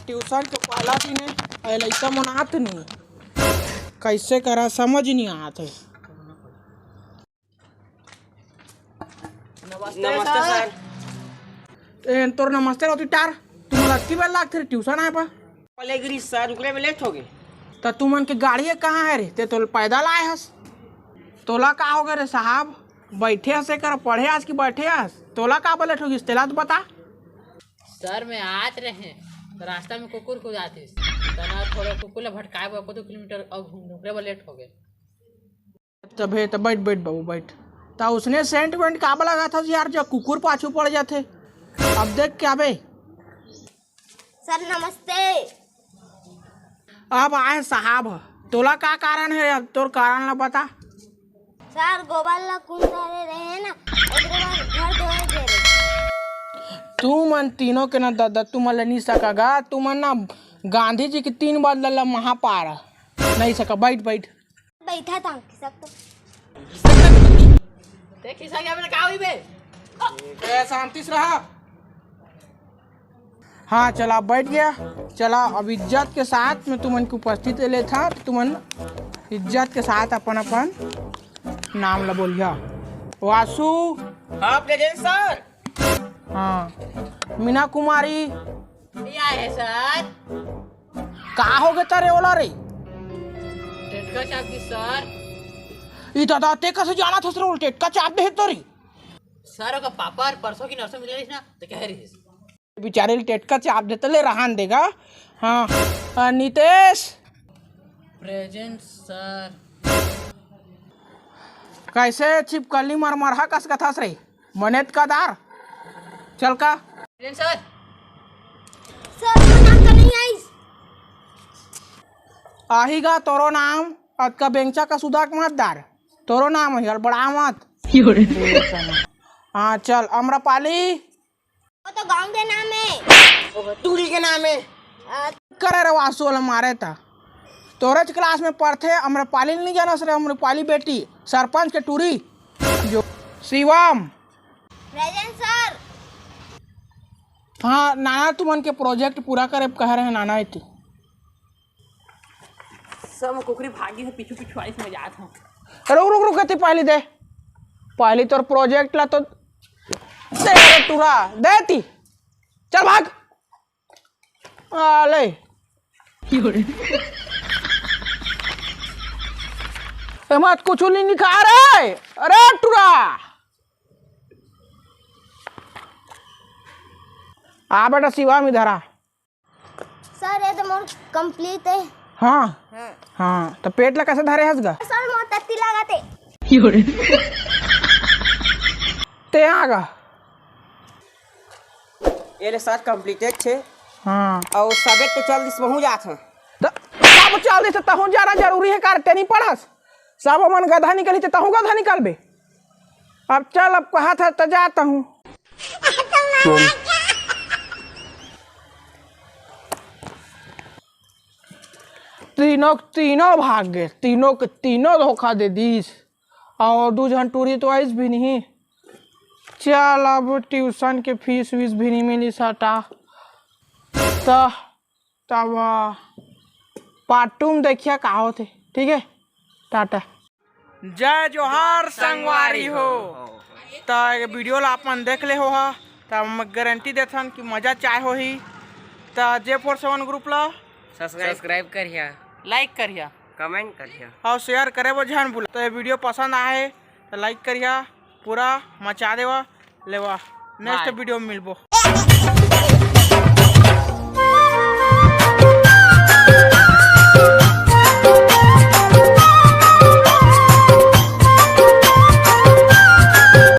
Tuition के पहला दिन है, लड़का मनात नहीं कैसे करा समझ नहीं आते। नमस्ते सर। तोर नमस्ते रोती टार तुम लड़की बेल लाग थे ट्यूशन आए पा पहले गिरी सर रुकने में लेट हो गए। तो तुमन के गाड़ी कहाँ है रे? ते तो पैदल आए हस। तोला का हो गए रे साहब? बैठे हसे कर पढ़े आज की बैठे हस? तोला का बोले ठोगी तेला तो बता। सर मैं आत रहे तो रास्ता में कुकुर को जाती तना थोड़ा कुकुर भटकाए 2 किलोमीटर और घूमने में लेट हो गए। तबे तो बैठ बैठ बाबू बैठ। तो उसने सेंट वेंट काबा लगा था यार जब कुकुर पाछू पड़ जाते। अब देख क्या बे। सर नमस्ते। अब आए साहब तोला का कारण है? अब तोर कारण ला बता। सर गोबर ला कुंड रहे ना ओकरे बाद घर धोए दे रहे। तू मन तीनों के ना दादा तू मन नहीं सकागा। तू मन ना गांधी जी की 3 बार लल्ला महापार नहीं सका। बैठ बैठ बैठा था सब तो देखी सर क्या मैंने कहा हुई बे शांति से रहा। हाँ चला बैठ गया। चला अब इज्जत के साथ में तुमन की उपस्थित ले था। तुमन इज्जत के साथ अपन अपन नाम ला बोलिया। वासु। हाँ प्रेजेंट सर। हाँ मीना कुमारी। क्या है सर? का हो गए तारे ओला रे? टेटका चाप की सर। ई दादा ते कैसे जाना था सर? उल्टे का चाप दे तोरी सर का पापा परसों की नर्सों मिले ना तो कह रही थी बेचारे टेटका चाप देते ले रहान देगा। हाँ नितेश। Present sir. कैसे छिपकली मरमरहा कस कथा रे मनेत का दार चल का। Present sir. सर नाम का नहीं आई। आहीगा तोरो नाम अत का बेंचा का सुधा मतदार तोरो नाम है बड़ा मत। हाँ चल अम्रपाली। वो तो गांव के नाम है। टूरी के नाम है। करे रे वासु वाला मारे था तोरे क्लास में पढ़ते। अम्रपाली नहीं जाना सर? अम्रपाली बेटी सरपंच के टूरी जो शिवम। Present sir. हाँ नाना तुमन के प्रोजेक्ट पूरा करे कह रहे हैं नाना इतनी सब कुकरी भागी से पीछू पीछू आई में जात हूँ। रुक रुक रुक कहती पहली दे पहली तोर प्रोजेक्ट ला तो दे रे टूरा देती। चल भाग ले। मत कुछ नहीं निखा रे। अरे टूरा आ बेटा शिवम इधर आ। सर ये तो मोर कंप्लीट है। हाँ हाँ तो पेट ला कैसे धरे हंसगा? सर मोर तत्ती लगाते ते आगा। ये ले सर कंप्लीटेड छे। हाँ और सबे तो चल दिस महू जात हूँ। सब चल दे तहु जाना जरूरी है करते नहीं पढ़स। सब मन गधा निकली तो तहु गधा निकलबे। अब चल अब कहा था तो जाता हूँ। तीनों भाग गए। तीनों के तीनों धोखा दे दीस और 2 जन टूरी तो आइस भी नहीं। चल अब ट्यूशन के फीस वीस भी नहीं मिली सटा तब पार्ट 2 में देखिए का होते। ठीक है टाटा जय जोहार संगवारी हो। तो वीडियो ला अपन देख ले हो तब गारंटी देथन कि मजा चाहे हो ही। तो J47 ग्रुप ला सब्सक्राइब करिए, लाइक करिए, कमेंट करिए और शेयर करे वो जान भूल। तो ये वीडियो पसंद आए तो लाइक करिए पूरा मचा देवा लेवा। नेक्स्ट वीडियो में मिलबो।